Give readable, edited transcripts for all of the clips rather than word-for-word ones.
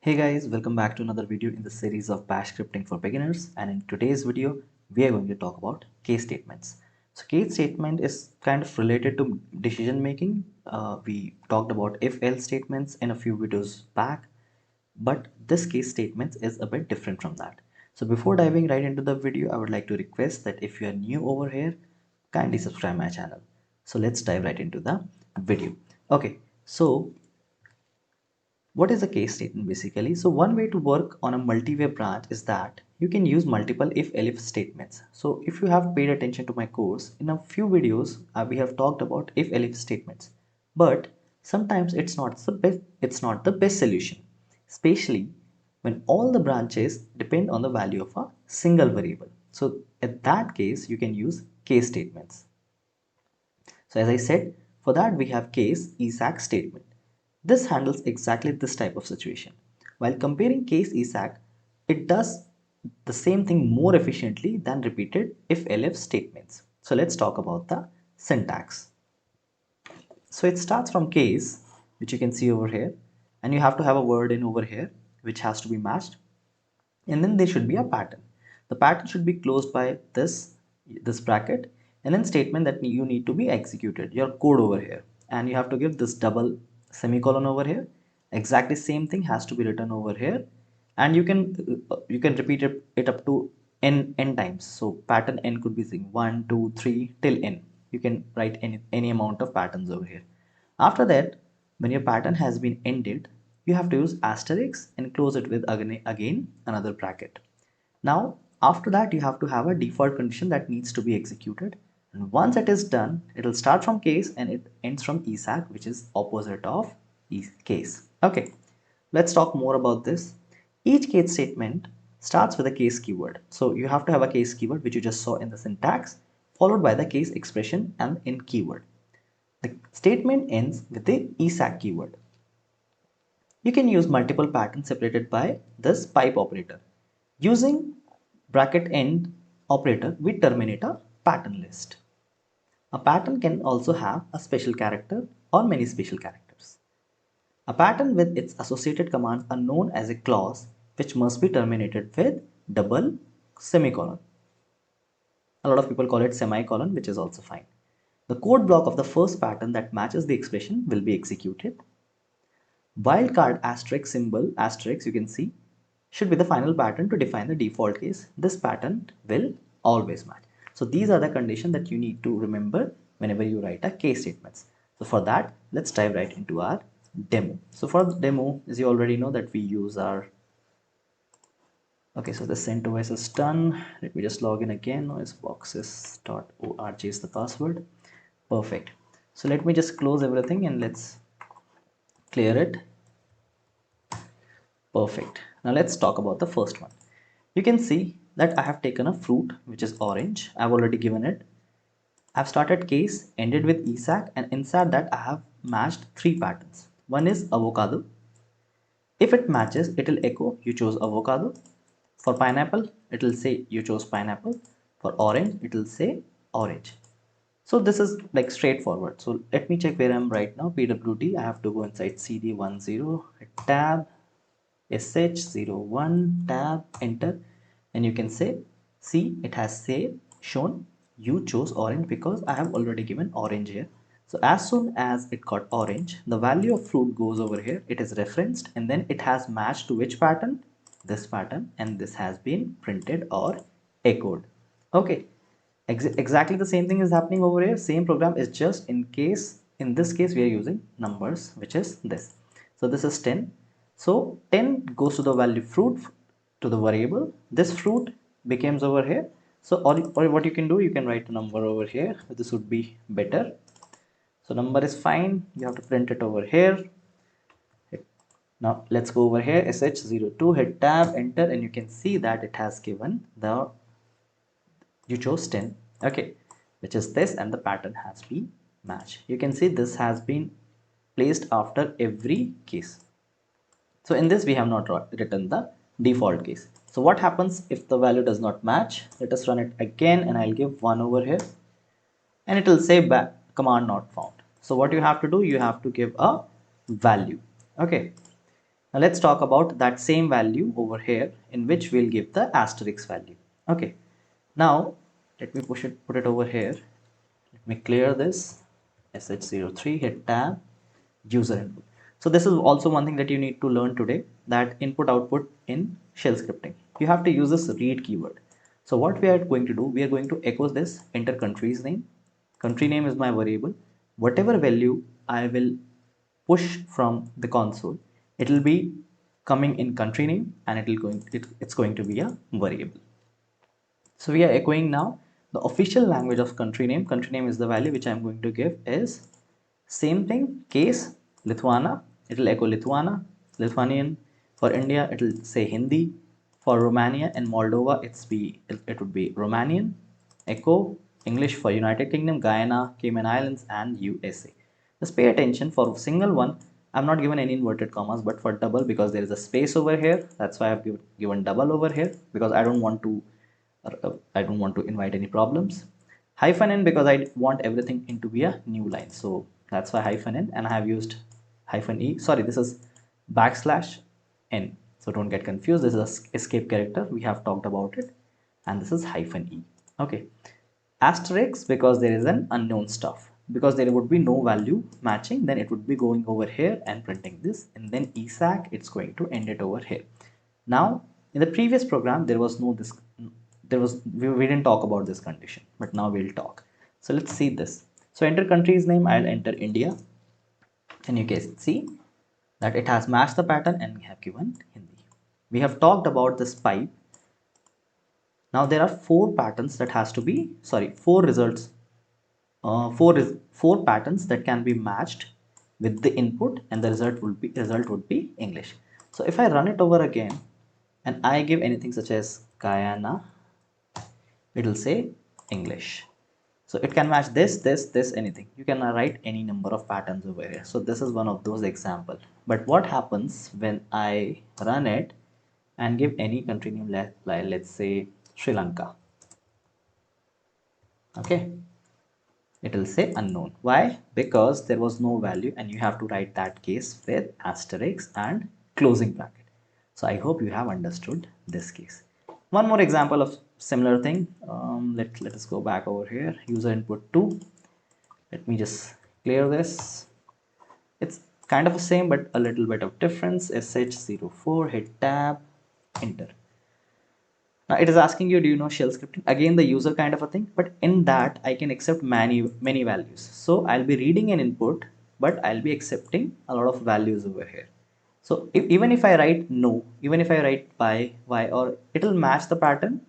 Hey guys, welcome back to another video in the series of bash scripting for beginners, and in today's video we are going to talk about case statements. So case statement is kind of related to decision making. We talked about if else statements in a few videos back, but this case statements is a bit different from that. So before diving right into the video, I would like to request that if you are new over here, kindly subscribe my channel. So let's dive right into the video. Okay, so what is a case statement basically? So one way to work on a multi-way branch is that you can use multiple if-elif statements. So if you have paid attention to my course, in a few videos we have talked about if-elif statements. But sometimes it's not the best solution, especially when all the branches depend on the value of a single variable. So in that case, you can use case statements. So as I said, for that we have case Esac statement. This handles exactly this type of situation. While comparing case Esac, it does the same thing more efficiently than repeated if-elif statements. So let's talk about the syntax. So it starts from case, which you can see over here, and you have to have a word in over here, which has to be matched, and then there should be a pattern. The pattern should be closed by this bracket, and then statement that you need to be executed, your code over here, and you have to give this double semicolon over here. Exactly same thing has to be written over here, and you can repeat it up to n times. So pattern n could be 1 2 3 till n. You can write any amount of patterns over here. After that, when your pattern has been ended, you have to use asterisk and close it with again another bracket. Now, after that, you have to have a default condition that needs to be executed. And once it is done, it will start from case and it ends from Esac, which is opposite of case. Okay, let's talk more about this. Each case statement starts with a case keyword. So you have to have a case keyword, which you just saw in the syntax, followed by the case expression and in keyword. The statement ends with the Esac keyword. You can use multiple patterns separated by this pipe operator. Using bracket end operator, we terminate a pattern list. A pattern can also have a special character or many special characters. A pattern with its associated commands are known as a clause, which must be terminated with double semicolon. A lot of people call it semicolon, which is also fine. The code block of the first pattern that matches the expression will be executed. Wildcard asterisk symbol asterisk, you can see, should be the final pattern to define the default case. This pattern will always match. So these are the conditions that you need to remember whenever you write a case statements. So for that, let's dive right into our demo. So for the demo, as you already know, that we use our okay, so the CentOS is done. Let me just log in again. Noiseboxes.org is the password. Perfect. So let me just close everything and let's clear it. Perfect. Now let's talk about the first one. You can see that I have taken a fruit which is orange. I've already given it. I've started case, ended with Esac, and inside that I have matched three patterns. One is avocado. If it matches, it will echo you chose avocado. For pineapple, it will say you chose pineapple. For orange, it will say orange. So this is like straightforward. So let me check where I am right now. PWD, I have to go inside CD10, hit tab, sh01, tab, enter, and you can say, see, it has shown you chose orange because I have already given orange here. So as soon as it got orange, the value of fruit goes over here, it is referenced, and then it has matched to which pattern? This pattern, and this has been printed or echoed. Okay, exactly the same thing is happening over here. Same program is just in this case we are using numbers, which is this. So this is 10. So 10 goes to the value fruit, to the variable. This fruit becomes over here. So or what you can do, you can write a number over here. This would be better. So number is fine. You have to print it over here. Now let's go over here, sh02, hit tab, enter, and you can see that it has given the you chose 10, okay, which is this, and the pattern has been matched. You can see this has been placed after every case. So in this we have not written the default case. So what happens if the value does not match? Let us run it again, and I'll give 1 over here, and it will say back command not found. So what you have to do, you have to give a value. Okay, Now let's talk about that same value over here in which we'll give the asterisk value. Okay. Now let me put it over here. Let me clear this. sh03, hit tab, user input. So this is also one thing that you need to learn today, that input output in shell scripting. You have to use this read keyword. So what we are going to do, we are going to echo this, enter country's name. Country name is my variable. Whatever value I will push from the console, it will be coming in country name, and it's going to be a variable. So we are echoing now the official language of country name. Country name is the value which I'm going to give is same thing, case Lithuania. It will echo Lithuanian. For India, it will say Hindi. For Romania and Moldova, it would be Romanian. Echo English for United Kingdom, Guyana, Cayman Islands, and USA. Just pay attention for single one. I'm not given any inverted commas, but for double, because there is a space over here, that's why I've given double over here, because I don't want to invite any problems. Hyphen n, because I want everything in to be a new line. So that's why hyphen n, and I have used hyphen e. Sorry, this is backslash n. So don't get confused. This is a escape character. We have talked about it. And this is hyphen e. Okay. Asterisk, because there is an unknown stuff. Because there would be no value matching, then it would be going over here and printing this. And then Esac, it's going to end it over here. Now, in the previous program, there was no this. We didn't talk about this condition, but now we'll talk. So let's see this. So enter country's name. I'll enter India, and you can see that it has matched the pattern, and we have given Hindi. We have talked about this pipe. Now there are four patterns that has to be four results. Four patterns that can be matched with the input, and the result would be English. So if I run it over again, and I give anything such as Guyana, it will say English. So it can match this, anything. You can write any number of patterns over here. So this is one of those examples. But what happens when I run it and give any country name, like let's say Sri Lanka? Okay, it will say unknown. Why? Because there was no value, and you have to write that case with asterisk and closing bracket. So I hope you have understood this case. One more example of similar thing. Let us go back over here. User input 2. Let me just clear this. It's kind of the same, but a little bit of difference. sh04, hit tab, enter. Now it is asking you, do you know shell scripting? Again, the user kind of a thing, but in that I can accept many values. So I'll be reading an input, but I'll be accepting a lot of values over here. So even if I write no, even if I write y, or it'll match the pattern.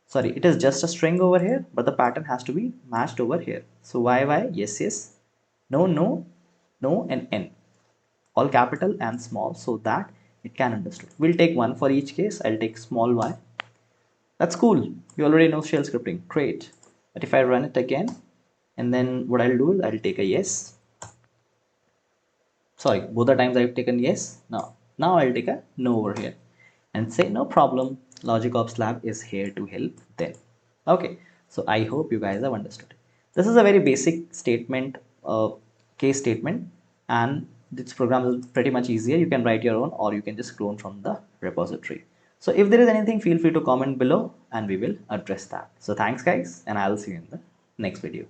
Sorry, it is just a string over here, but the pattern has to be matched over here. So y, yes, no, no, and n, all capital and small, so that it can understand. We'll take one for each case. I'll take small y. That's cool. You already know shell scripting. Great. But if I run it again, and then what I'll do is I'll take a yes. Sorry, both the times I've taken yes. Now I'll take a no over here and say no problem. Logic Ops Lab is here to help then. Okay. So I hope you guys have understood. This is a very basic statement, case statement, and this program is pretty much easier. You can write your own, or you can just clone from the repository. So if there is anything, feel free to comment below and we will address that. So thanks guys, and I'll see you in the next video.